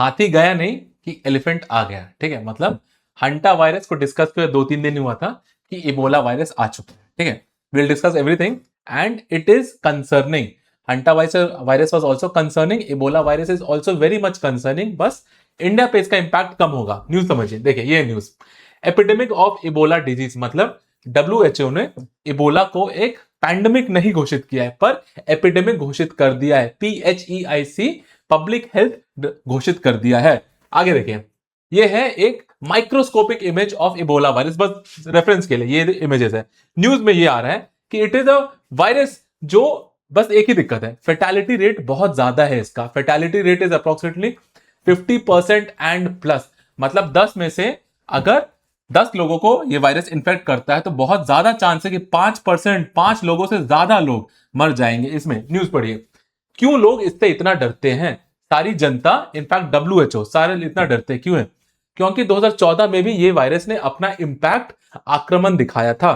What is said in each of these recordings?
हाथी गया नहीं कि एलिफेंट आ गया, ठीक है। मतलब हंटा वायरस को डिस्कस किया 2-3 दिन हुआ था कि इबोला वायरस आ चुका है, ठीक है। Will discuss everything and it is concerning. Hanta virus was also concerning, Ebola virus is also very much concerning. बस इंडिया पे इसका इंपैक्ट कम होगा। न्यूज समझिए, देखिए ये news, epidemic of Ebola disease, मतलब WHO ने इबोला को एक पैंडेमिक नहीं घोषित किया है पर एपिडेमिक घोषित कर दिया है। PHEIC पब्लिक हेल्थ घोषित कर दिया है। आगे देखिए, ये है एक microscopic image of Ebola virus, बस रेफरेंस के लिए ये इमेजेस है। न्यूज में ये आ रहा है कि इट इज अ वायरस जो, बस एक ही दिक्कत है, फेटालिटी रेट बहुत ज्यादा है इसका। Fatality rate is approximately 50% and plus, मतलब 10 में से अगर 10 लोगों को ये वायरस इन्फेक्ट करता है तो बहुत ज्यादा चांस है कि 5%, 5 लोगों से ज्यादा लोग मर जाएंगे इसमें। न्यूज पढ़िए, क्यों लोग इससे इतना डरते हैं? सारी जनता, इनफैक्ट WHO सारे इतना डरते क्यों है? क्योंकि 2014 में भी ये वायरस ने अपना इंपैक्ट, आक्रमण दिखाया था।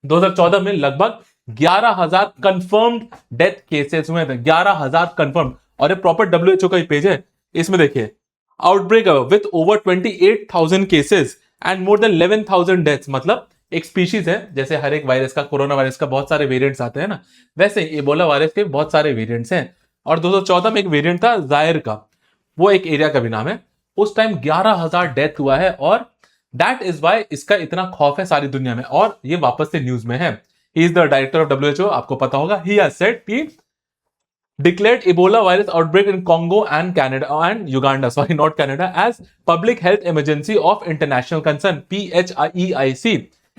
2014 में लगभग 11,000 कंफर्म्ड डेथ केसेस हुए थे, 11,000 कंफर्म। और ये प्रॉपर WHO का ही पेज है, इसमें देखिए, outbreak with over 28,000 cases and more then 11,000 deaths. मतलब एक स्पीशीज है, जैसे हर एक वायरस का, कोरोना वायरस का बहुत सारे वेरिएंट्स आते हैं ना, वैसे इबोला वायरस के बहुत सारे वेरिएंट्स हैं। और 2014 में एक वेरिएंट था जायर का, वो एक एरिया का भी नाम है। उस टाइम 11,000 डेथ हुआ है और दैट इज वाई इसका इतना खौफ है सारी दुनिया में। और ये वापस से न्यूज में है। He is the director of WHO, आपको पता होगा। ही हैज सेड कि declared Ebola virus outbreak in Congo and Canada and Uganda, sorry not Canada, as public health emergency of international concern, PHEIC।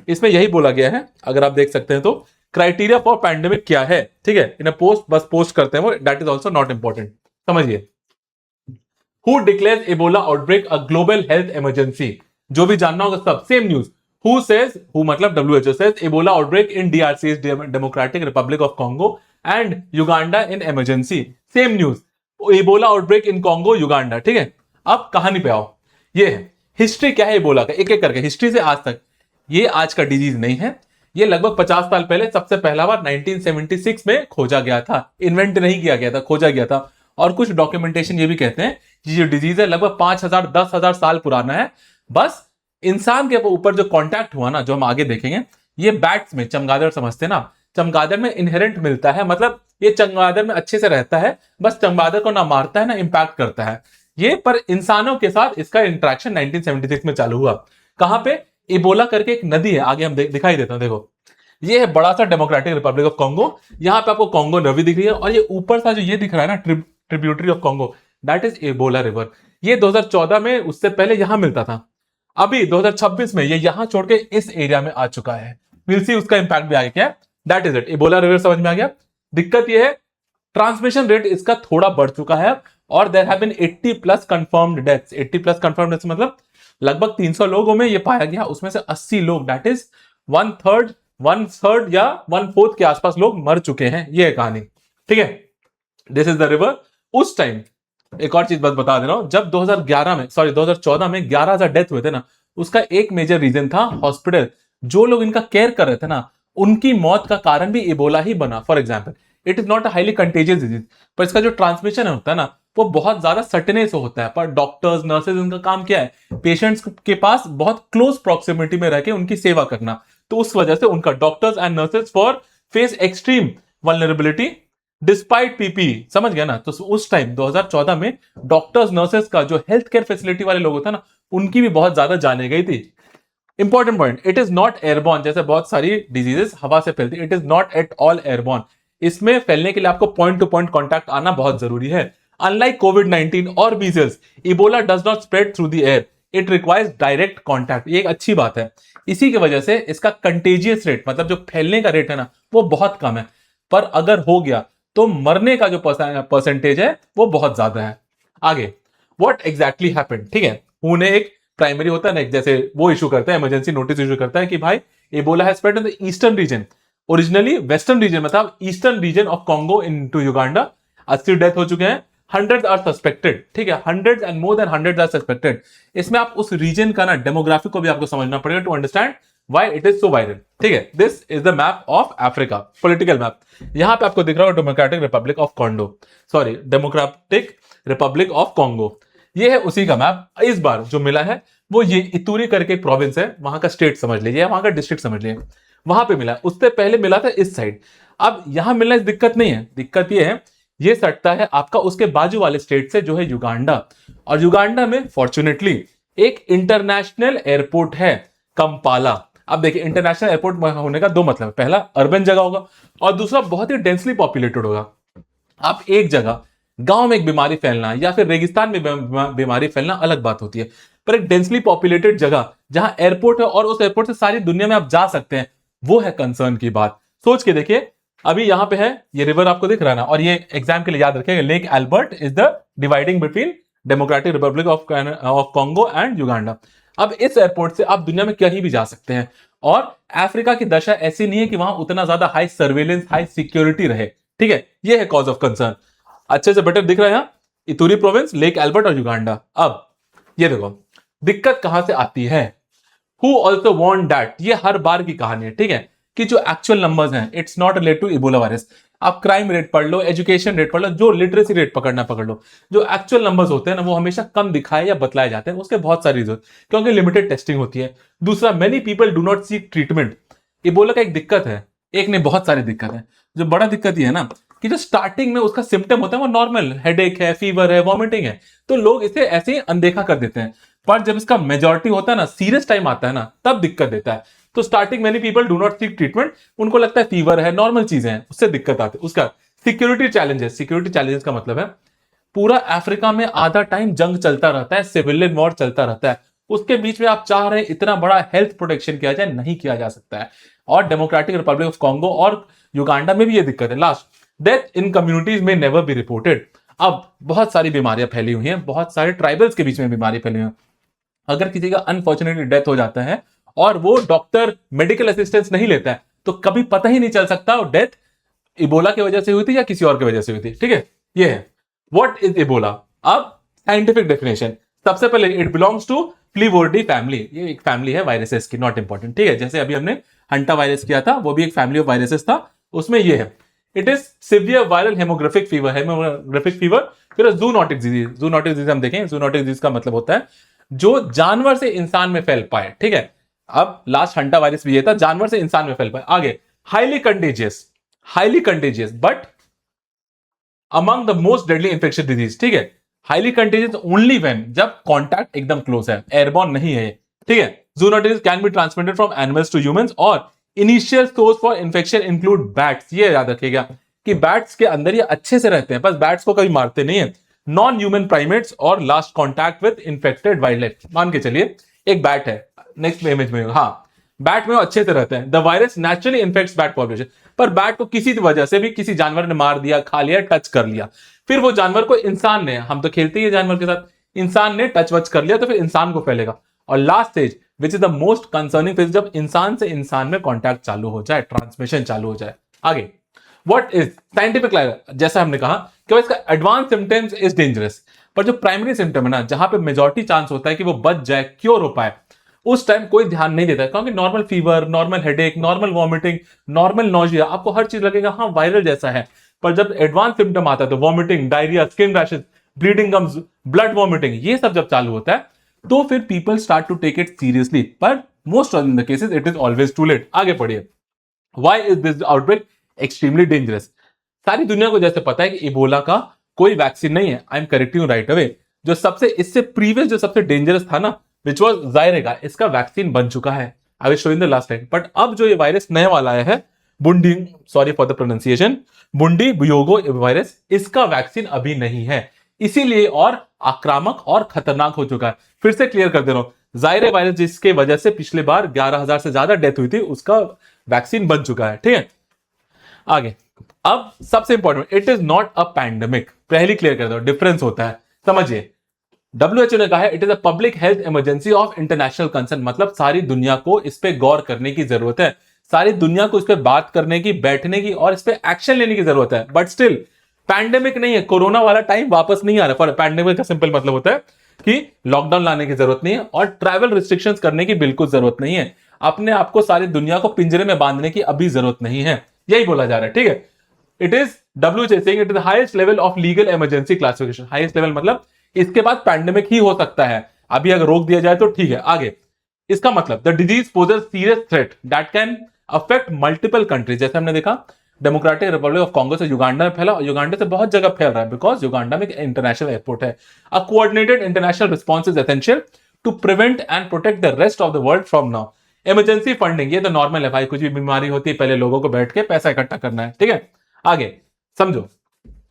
इसमें यही बोला गया है, अगर आप देख सकते हैं तो। क्राइटेरिया फॉर पैंडेमिक क्या है, ठीक है, इन्हें पोस्ट बस पोस्ट करते हैं वो, that is also not important. समझिए, हु declares Ebola outbreak a global health emergency, जो भी जानना होगा सब सेम न्यूज। हु सेज, हु मतलब WHO says Ebola outbreak in DRC, Democratic Republic of Congo and Uganda in emergency, same news. Ebola outbreak in Congo, Uganda, ठीक है। अब कहानी पे आओ, ये है हिस्ट्री क्या है इबोला का, एक एक करके हिस्ट्री से आज तक। ये आज का डिजीज नहीं है, ये लगभग 50 साल पहले सबसे पहला बार 1976 में खोजा गया था। इन्वेंट नहीं किया गया था, खोजा गया था। और कुछ डॉक्यूमेंटेशन ये भी कहते हैं कि ये डिजीज है लगभग 5,000 10,000 साल पुराना है। बस इंसान के ऊपर जो कॉन्टैक्ट हुआ ना, जो हम आगे देखेंगे, ये बैट्स में, चमगादड़ समझते ना, चमगादड़ में इनहेरेंट मिलता है। मतलब ये चमगादड़ में अच्छे से रहता है, बस चमगादड़ को ना मारता है ना इंपैक्ट करता है ये। पर इंसानों के साथ इसका इंटरेक्शन 1976 में चालू हुआ। कहां पे? इबोला करके एक नदी है, आगे हम दिखाई देता हूं, देखो ये है बड़ा सा डेमोक्रेटिक रिपब्लिक ऑफ कॉन्गो। यहां पे आपको कॉन्गो नदी दिख रही है, और ये ऊपर सा जो ये दिख रहा है ना, tributary of Congo, that is Ebola river. ये 2014 में, उससे पहले यहां मिलता था। अभी 2026 में ये यहां छोड़ के इस एरिया में आ चुका है। विल सी उसका इंपैक्ट भी आगे क्या है। That is it, Ebola river समझ में आ गया। दिक्कत ये है, ट्रांसमिशन रेट इसका थोड़ा बढ़ चुका है और there have been 80 plus confirmed deaths. 80 plus confirmed deaths मतलब लगभग 300 लोगों में ये पाया गया, उसमें से 80 लोग, दैट इज 1/3 या 1/4 के आसपास लोग मर चुके हैं। ये है कहानी, ठीक है। This is the river. उस टाइम एक और चीज बस बता दे रहा हूं, जब 2014 में 11,000 डेथ हुए थे ना, उसका एक मेजर रीजन था हॉस्पिटल। जो लोग इनका केयर कर रहे थे ना, उनकी मौत का कारण भी इबोला ही बना। For example, it is not a highly contagious disease, पर इसका जो ट्रांसमिशन होता है ना, वो बहुत ज्यादा सटने से होता है। पर डॉक्टर्स, नर्सेज, उनका काम क्या है? पेशेंट्स के पास बहुत क्लोज प्रॉक्सिमिटी में रह के उनकी सेवा करना। तो उस वजह से उनका doctors and nurses for face extreme vulnerability despite PP. समझ गया ना? तो उस टाइम 2014 में डॉक्टर्स, नर्सेज का जो हेल्थ केयर फैसिलिटी वाले लोग होते हैं ना, उनकी भी बहुत ज्यादा जाने गई थी। Important point, it is not airborne, जैसे बहुत सारी डिजीजेस हवा से फैलती, it is not at all airborne. इसमें फैलने के लिए आपको पॉइंट टू पॉइंट कॉन्टैक्ट आना बहुत जरूरी है। अनलाइक कोविड-19 और measles, Ebola does not spread through the air, it requires direct contact. ये एक अच्छी बात है। इसी की वजह से इसका कंटेजियस रेट, मतलब जो फैलने का रेट है ना, वो बहुत कम है। पर अगर हो गया तो मरने का जो परसेंटेज है वो बहुत ज्यादा है। आगे, व्हाट एग्जैक्टली हैपेंड, ठीक है। उन्हें एक प्राइमरी होता है ना, जैसे वो इशू करता है, इमरजेंसी नोटिस इशू करता है कि भाई Ebola has spread in the eastern region. Originally western region में था, eastern region of Congo into Uganda. 80 death हो चुके हैं, 100 आर सस्पेक्टेड, ठीक है। 100 and more than 100 are suspected. इसमें आप उस रीजन का ना डेमोग्राफिक को भी आपको समझना पड़ेगा to understand why it is so viral, ठीक है। This is the map of Africa, political map. यहां पे आपको दिख रहा है democratic Republic of Congo, sorry democratic Republic of Congo. ये है उसी का मैप। इस बार जो मिला है वो ये इतूरी करके प्रोविंस है, वहां का स्टेट समझ लीजिए, वहां का डिस्ट्रिक्ट समझ लीजिए, वहां पे मिला। उससे पहले मिला था इस साइड। अब यहां मिलना इस दिक्कत नहीं है, दिक्कत ये है ये सटता है आपका उसके बाजू वाले स्टेट से जो है युगांडा। और युगांडा में फॉर्चुनेटली एक इंटरनेशनल एयरपोर्ट है, कंपाला। अब देखिए इंटरनेशनल एयरपोर्ट होने का दो मतलब है, पहला अर्बन जगह होगा और दूसरा बहुत ही डेंसली पॉपुलेटेड होगा। आप एक जगह गांव में एक बीमारी फैलना या फिर रेगिस्तान में बीमारी फैलना अलग बात होती है, पर एक डेंसली पॉपुलेटेड जगह जहां एयरपोर्ट है और उस एयरपोर्ट से सारी दुनिया में आप जा सकते हैं, वो है कंसर्न की बात। सोच के देखिए, अभी यहां पे है ये रिवर आपको दिख रहा है ना, और ये एग्जाम के लिए याद रखिएगा, lake Albert is the dividing between democratic Republic of Congo and Uganda. अब इस एयरपोर्ट से आप दुनिया में कहीं भी जा सकते हैं, और अफ्रीका की दशा ऐसी नहीं है कि वहां उतना ज्यादा हाई सर्वेलेंस, हाई सिक्योरिटी रहे। ठीक है, ये है कॉज ऑफ कंसर्न। अच्छे से बेटर दिख रहा है यहां, इतूरी प्रोविंस, लेक एल्बर्ट और युगांडा। अब ये देखो दिक्कत कहां से आती है। हु ऑल्सो वांट दैट, ये हर बार की कहानी है, ठीक है, कि जो एक्चुअल नंबर्स हैं it's not related to Ebola virus. आप क्राइम रेट पढ़ लो, एजुकेशन रेट पढ़ लो, जो लिटरेसी रेट पकड़ना पकड़ लो, जो एक्चुअल नंबर्स होते हैं ना वो हमेशा कम दिखाए या बतलाए जाते हैं। उसके बहुत सारी रीजन, क्योंकि लिमिटेड टेस्टिंग होती है। दूसरा, many people do not seek treatment. Ebola का एक दिक्कत है, एक नहीं बहुत सारी दिक्कत है। जो बड़ा दिक्कत ये है ना कि जो स्टार्टिंग में उसका सिम्टम होता है वो नॉर्मल हेडेक है, फीवर है, वॉमिटिंग है, तो लोग इसे ऐसे ही अनदेखा कर देते हैं। पर जब इसका मेजॉरिटी होता है ना, सीरियस टाइम आता है ना, तब दिक्कत देता है। तो starting many people do not seek treatment, उनको लगता है फीवर है, नॉर्मल चीजें हैं, उससे दिक्कत आती है। उसका सिक्योरिटी चैलेंजेस, सिक्योरिटी चैलेंजेस का मतलब है पूरा अफ्रीका में आधा टाइम जंग चलता रहता है, सिविलियन वॉर चलता रहता है। उसके बीच में आप चाह रहे हैं इतना बड़ा हेल्थ प्रोटेक्शन किया जाए, नहीं किया जा सकता है। और डेमोक्रेटिक रिपब्लिक ऑफ कॉन्गो और युगांडा में भी ये दिक्कत है। लास्ट, डेथ इन कम्युनिटीज में नेवर बी रिपोर्टेड। अब बहुत सारी बीमारियां फैली हुई हैं, बहुत सारे ट्राइबल्स के बीच में बीमारी फैली हुई है। अगर किसी का अनफॉर्चुनेटली डेथ हो जाता है और वो डॉक्टर मेडिकल असिस्टेंस नहीं लेता है, तो कभी पता ही नहीं चल सकता वो डेथ इबोला की वजह से हुई थी या किसी और की वजह से हुई थी। ठीक है, ये है व्हाट इज इबोला। अब साइंटिफिक डेफिनेशन, सबसे पहले इट बिलोंग्स टू फ्लीवोर्डी फैमिली। ये एक फैमिली है वायरसेस की, नॉट इंपॉर्टेंट। ठीक है, जैसे अभी हमने हंटा वायरस किया था, वो भी एक फैमिली ऑफ वायरसेस था, उसमें ये है। It is severe viral haemorrhagic fever, haemorrhagic fever. फिर जूनोटिक डिजीज, जूनोटिक डिजीज हम देखें, जूनोटिक डिजीज का मतलब होता है जो जानवर से इंसान में फैल पाए। ठीक है, अब लास्ट हंटा वायरस भी ये था, जानवर से इंसान में फैल पाए। आगे, highly contagious but among the most deadly infection disease. ठीक है, हाईली कंटेजियस ओनली व्हेन, जब कॉन्टैक्ट एकदम क्लोज है, एयरबॉर्न नहीं है। ठीक है, zoonosis can be transmitted from animals to humans, और initial source for infection include bats. ये याद रखिएगा कि बैट्स के अंदर ये अच्छे से रहते हैं, बस बैट्स को कभी मारते नहीं है। नॉन ह्यूमन प्राइमेट्स और last contact with infected wild life. मान के चलिए एक बैट है, नेक्स्ट इमेज में, हाँ, बैट में वो अच्छे से रहते हैं। The virus naturally infects bat population, पर बैट को किसी वजह से भी किसी जानवर ने मार दिया, खा लिया, टच कर लिया, फिर वो जानवर को इंसान ने, हम तो खेलते ही है जानवर के साथ, इंसान ने टच वच कर लिया तो फिर इंसान को फैलेगा। और last stage which is the most concerning phase, जब इंसान से इंसान में कॉन्टैक्ट चालू हो जाए, ट्रांसमिशन चालू हो जाए। आगे, व्हाट इज साइंटिफिक, जैसा हमने कहा कि इसका एडवांस सिम्टम्स इज डेंजरस, पर जो प्राइमरी सिम्टम है ना, जहां पे मेजॉरिटी चांस होता है कि वो बच जाए, क्योर हो पाए, उस टाइम कोई ध्यान नहीं देता है। क्योंकि normal fever, normal headache, normal vomiting, normal nausea, आपको हर चीज लगेगा हाँ वायरल जैसा है। पर जब एडवांस सिम्टम आता है तो vomiting, diarrhoea, skin rashes, bleeding gums, blood vomiting, ये सब जब चालू होता है तो फिर people start to take it seriously, पर most of the cases it is always too late. आगे पढ़िए, why is this outbreak extremely dangerous. सारी दुनिया को जैसे पता है कि इबोला का कोई वैक्सीन नहीं है, I am correcting right away. जो सबसे इससे प्रीवियस जो सबसे डेंजरस था ना, विच वॉज जायरेगा, इसका वैक्सीन बन चुका है, I will show in the last time. But अब जो ये वायरस नया वाला आया है, Bundi, sorry for the pronunciation, Bundibugyo virus, इसका वैक्सीन अभी नहीं है, इसीलिए और आक्रामक और खतरनाक हो चुका है। फिर से क्लियर कर दे रहा हूं, जायरे वायरस जिसके वजह से पिछले बार 11,000 से ज्यादा डेथ हुई थी, उसका वैक्सीन बन चुका है। ठीक है, आगे, अब सबसे important, it is not a pandemic. पहले क्लियर कर दो, डिफरेंस होता है, समझिए। WHO ने कहा है it is a public health emergency of international concern, मतलब सारी दुनिया को इस पे गौर करने की जरूरत है, सारी दुनिया को इस पे बात करने की, बैठने की और इस पे एक्शन लेने की जरूरत है। बट स्टिल पैंडेमिक नहीं है, कोरोना वाला टाइम वापस नहीं आ रहा। फॉर पैंडेमिक का सिंपल मतलब होता है कि लॉकडाउन लाने की जरूरत नहीं है और ट्रैवल रिस्ट्रिक्शंस करने की बिल्कुल जरूरत नहीं है, अपने आप को सारी दुनिया को पिंजरे में बांधने की अभी जरूरत नहीं है, यही बोला जा रहा है। ठीक है, it is WHO saying it is the highest level of legal emergency classification, highest level मतलब इसके बाद पैंडेमिक ही हो सकता है, अभी अगर रोक दिया जाए तो ठीक है। आगे इसका मतलब the disease poses serious threat that can affect multiple countries. जैसे हमने देखा डेमोक्रेटिक रिपब्लिक ऑफ कांगो से युगांडा में फैला और युगांडा से बहुत जगह फैल रहा है बिकॉज युगांडा में एक इंटरनेशनल एयरपोर्ट है। A coordinated international response is essential to prevent and protect the rest of the world from now. Emergency funding, ये तो नॉर्मल है भाई, कुछ भी बीमारी होती है पहले लोगों को बैठ के पैसा इकट्ठा करना है, ठीक है। आगे समझो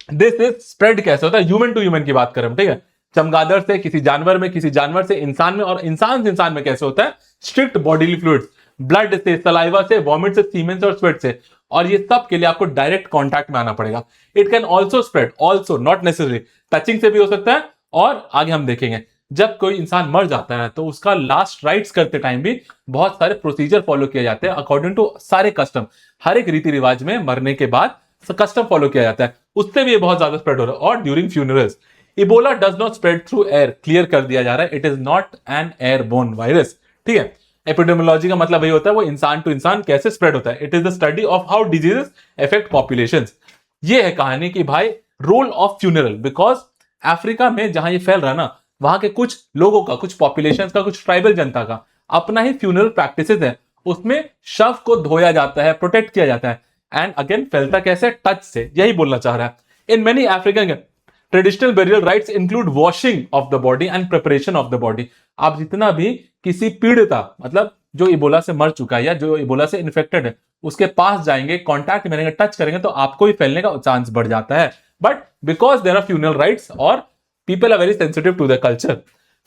दिस इज स्प्रेड कैसे होता है, ह्यूमन टू ह्यूमन की बात करें, ठीक है। चमगादड़ से किसी जानवर में, किसी जानवर से इंसान में, और इंसान से इंसान में कैसे होता है, स्ट्रिक्ट बॉडीली फ्लूइड्स, ब्लड से, सलाइवा से, वॉमिट से, सीमेन से और स्वेट से, और ये सब के लिए आपको डायरेक्ट कांटेक्ट में आना पड़ेगा। It can also spread, also not necessary, touching से भी हो सकता है। और आगे हम देखेंगे जब कोई इंसान मर जाता है तो उसका लास्ट राइट्स करते टाइम भी बहुत सारे प्रोसीजर फॉलो किए जाते हैं अकॉर्डिंग टू सारे कस्टम। हर एक रीति रिवाज में मरने के बाद कस्टम फॉलो किया जाता है, उससे भी ये बहुत ज्यादा स्प्रेड हो रहा है। और during funerals, Ebola does not spread through air, clear कर दिया जा रहा है, it is not an airborne virus, ठीक है। एपिडेमियोलॉजी का मतलब यही होता है वो इंसान टू इंसान कैसे स्प्रेड होता है। It is the study of how diseases affect populations. ये है कहानी कि भाई role of funeral, because Africa में जहां ये फैल रहा है ना, वहां के कुछ लोगों का, कुछ पॉपुलेशन का, कुछ ट्राइबल जनता का अपना ही फ्यूनरल प्रैक्टिसेस है, उसमें शव को धोया जाता है, प्रोटेक्ट किया जाता है। एंड अगेन फैलता कैसे, टच से, यही बोलना चाह रहा है। In many African traditional burial rights include washing of the body and preparation of the body. आप जितना भी किसी पीड़िता, मतलब जो इबोला से मर चुका है या जो इबोला से इन्फेक्टेड है, उसके पास जाएंगे, कॉन्टैक्ट में रहेंगे, टच करेंगे तो आपको भी फैलने का चांस बढ़ जाता है। But because there are funeral rites और people are very sensitive to the culture,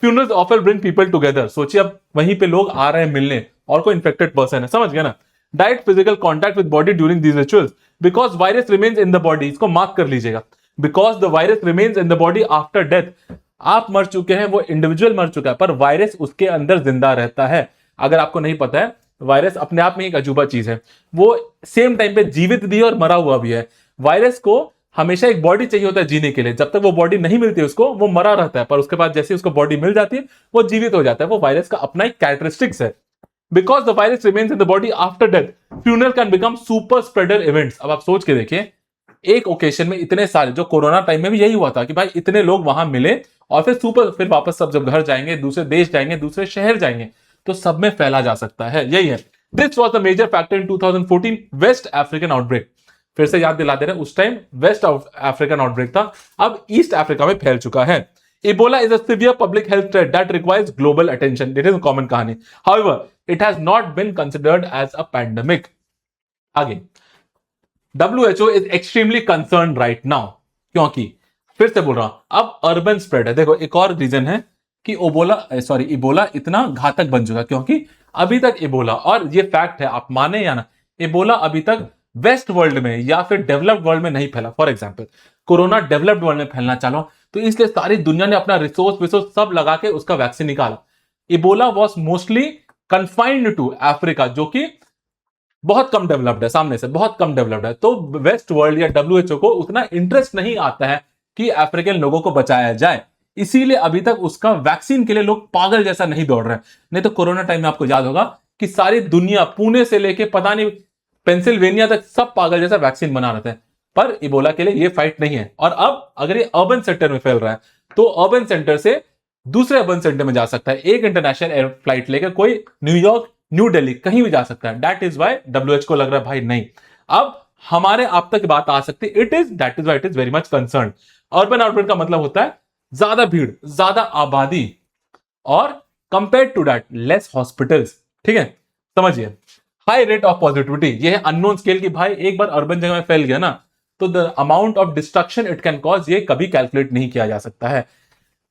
funerals often bring people together. सोचिए अब वहीं पे लोग आ रहे हैं मिलने और कोई इन्फेक्टेड पर्सन है, समझ गया ना। Direct physical contact with body during these rituals because virus remains in the body, इसको मार्क कर लीजिएगा। Because the virus remains in the body after death, आप मर चुके हैं, वो इंडिविजुअल मर चुका है पर वायरस उसके अंदर जिंदा रहता है। अगर आपको नहीं पता है, वायरस अपने आप में एक अजूबा चीज है, वो सेम टाइम पे जीवित भी है और मरा हुआ भी है। वायरस को हमेशा एक बॉडी चाहिए होता है जीने के लिए, जब तक वो बॉडी नहीं मिलती उसको वो मरा रहता है, पर उसके बाद जैसे उसको बॉडी मिल जाती है वो जीवित हो जाता है। वो वायरस का अपना एक कैरेक्टरिस्टिक्स है। Because the virus remains in the body after death, funeral can become super spreader events. अब आप सोच के देखिए, एक ओकेशन में इतने सारे, जो कोरोना टाइम में भी यही हुआ था कि भाई इतने लोग वहां मिले और फिर वापस सब जब घर जाएंगे, दूसरे देश जाएंगे, दूसरे शहर जाएंगे, तो सब में फैला जा सकता है। यही है, this was the major factor in 2014 West African outbreak. फिर से याद दिला दे रहे हैं, उस टाइम वेस्ट अफ्रीकन आउटब्रेक था, अब ईस्ट अफ्रीका में फैल चुका है। Ebola is a severe public health threat that requires global attention, it is common कहानी, however it has not been considered as a pandemic. आगे WHO is extremely concern right now, क्योंकि फिर से बोल रहा हूं अब अर्बन स्प्रेड है। देखो एक और रीजन है कि इबोला इतना घातक बन चुका, क्योंकि अभी तक इबोला, और ये फैक्ट है आप माने या ना, इबोला अभी तक वेस्ट वर्ल्ड में या फिर डेवलप्ड वर्ल्ड में नहीं फैला। For example corona developed world में फैलना चालू, तो इसलिए सारी दुनिया ने अपना रिसोर्स सब लगा के उसका वैक्सीन निकाला। Ebola was mostly confined to Africa, जो कि बहुत कम डेवलप्ड है, सामने से बहुत कम डेवलप्ड है। तो वेस्ट वर्ल्ड या WHO को उतना इंटरेस्ट नहीं आता है कि अफ्रीकन लोगों को बचाया जाए, इसीलिए अभी तक उसका वैक्सीन के लिए लोग पागल जैसा नहीं दौड़ रहे हैं। नहीं तो कोरोना टाइम में आपको याद होगा कि सारी दुनिया, पुणे से लेके पता नहीं पेंसिल्वेनिया तक, सब पागल जैसा वैक्सीन बना रहे थे, पर इबोला के लिए ये फाइट नहीं है। और अब अगर ये अर्बन सेक्टर में फैल रहा है तो अर्बन सेंटर से दूसरे अर्बन सेंटर में जा सकता है, एक इंटरनेशनल एयर फ्लाइट लेकर कोई न्यूयॉर्क, न्यू दिल्ली कहीं भी जा सकता है। दैट इज वाई WHO को लग रहा है भाई नहीं, अब हमारे आप तक बात आ सकती है। That is why it is very much concern. Urban outbreak का मतलब होता है ज्यादा भीड़, ज्यादा आबादी, और compare to that less hospitals, ठीक है, समझिए। हाई रेट ऑफ पॉजिटिविटी, ये है अननोन स्केल की, भाई एक बार अर्बन जगह में फैल गया ना तो the amount of destruction it can cause, ये कभी कैलकुलेट नहीं किया जा सकता है।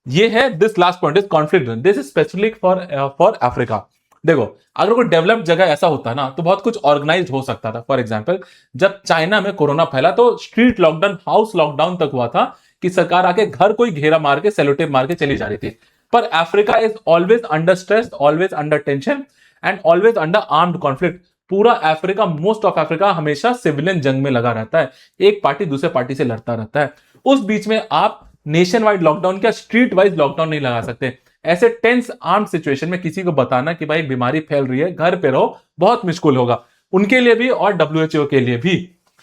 ये है this last point is conflict, this is specific for Africa. देखो अगर कोई डेवलप्ड जगह ऐसा होता ना तो बहुत कुछ ऑर्गेनाइज हो सकता था। फॉर एग्जांपल जब चाइना में कोरोना फैला तो स्ट्रीट लॉकडाउन, हाउस लॉकडाउन तक हुआ था कि सरकार आके घर कोई घेरा मार के, सेलोटेप मार के चली जा रही थी। पर Africa is always under stress, always under tension and always under armed conflict. पूरा अफ्रीका, मोस्ट ऑफ अफ्रीका हमेशा सिविलियन जंग में लगा रहता है, एक पार्टी दूसरे पार्टी से लड़ता रहता है। उस बीच में आप नेशन वाइड लॉकडाउन क्या स्ट्रीट वाइज लॉकडाउन नहीं लगा सकते। ऐसे टेंस आर्म सिचुएशन में किसी को बताना कि भाई बीमारी फैल रही है, घर पे रहो, बहुत मुश्किल होगा उनके लिए भी और WHO के लिए भी।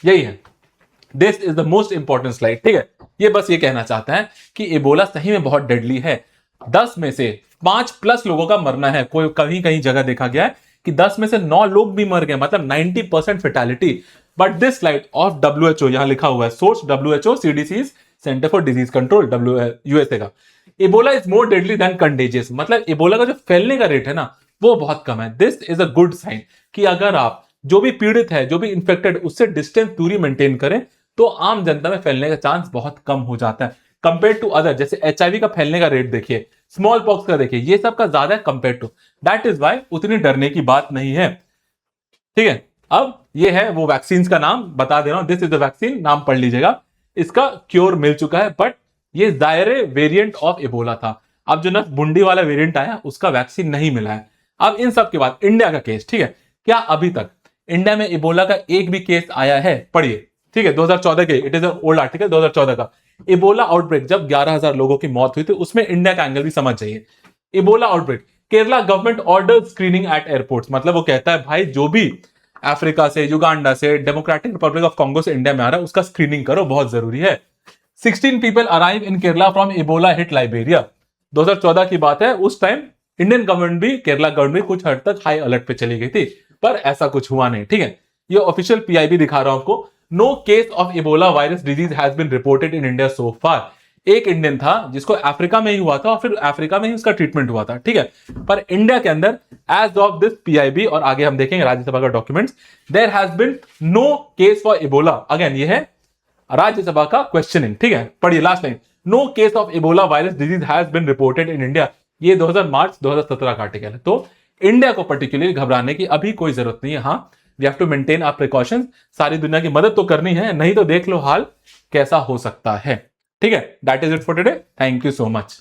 यही है, this is the most important slide, ठीक है। ये बस ये कहना चाहता है कि इबोला सही में बहुत डेडली है। 10 में से 5+ लोगों का मरना है। कोई कहीं कहीं जगह देखा गया है कि 10 में से 9 लोग भी मर गए, मतलब 90% fatality. But this slide of WHO, यहां लिखा हुआ है source WHO, CDC centre for disease control, USA का। Ebola is more deadly than contagious, मतलब इबोला का जो फैलने का रेट है ना वो बहुत कम है। This is a good sign कि अगर आप जो भी पीड़ित है, जो भी इंफेक्टेड, उससे डिस्टेंस दूरी मेंटेन करें तो आम जनता में फैलने का चांस बहुत कम हो जाता है कंपेयर टू अदर। जैसे HIV का फैलने का रेट देखिए, स्मॉल पॉक्स का देखिए, ये सब का ज्यादा है compare to. That is why उतनी डरने की बात नहीं है, ठीक है। अब ये है वो वैक्सीन का नाम बता दे रहा हूं, दिस इज द वैक्सीन, नाम पढ़ लीजिएगा। इसका क्योर मिल चुका है, बट ये जायरे वेरिएंट ऑफ इबोला था। अब जो ना बुंडी वाला वेरिएंट आया उसका वैक्सीन नहीं मिला है। अब इन सब के बाद इंडिया का केस, ठीक है, क्या अभी तक इंडिया में इबोला का एक भी केस आया है? पढ़िए, ठीक है, 2014 के, it is an old article, 2014 का इबोला आउटब्रेक, जब 11,000 लोगों की मौत हुई थी, उसमें इंडिया का एंगल भी समझ जाइए। Ebola outbreak, Kerala government order screening at airports, मतलब वो कहता है भाई जो भी अफ्रीका से, युगांडा से, डेमोक्रेटिक रिपब्लिक ऑफ कांगो से इंडिया में आ रहा है उसका स्क्रीनिंग करो, बहुत जरूरी है। 16 people arrive in Kerala from Ebola hit Liberia. 2014 की बात है, उस टाइम इंडियन गवर्नमेंट भी, केरला गवर्नमेंट भी कुछ हद तक हाई अलर्ट पे चली गई थी, पर ऐसा कुछ हुआ नहीं, ठीक है। ये ऑफिशियल PIB दिखा रहा हूं आपको। No case of Ebola virus disease has been reported in India so far. एक इंडियन था जिसको अफ्रीका में ही हुआ था और फिर अफ्रीका में ही उसका ट्रीटमेंट हुआ था, ठीक है। पर इंडिया के अंदर एज ऑफ दिस PIB, और आगे हम देखेंगे राज्यसभा का documents, there has been no case for Ebola. Again ये है राज्यसभा का क्वेश्चनिंग, ठीक है। पढ़िए last line, no case of Ebola virus disease has been reported in India. ये 2017 का आर्टिकल है। तो इंडिया को पर्टिकुलरली घबराने की अभी कोई जरूरत नहीं है। हाँ, we have to maintain our precautions. सारी दुनिया की मदद तो करनी है, नहीं तो देख लो हाल कैसा हो सकता है, ठीक है। That is it for today, thank you so much.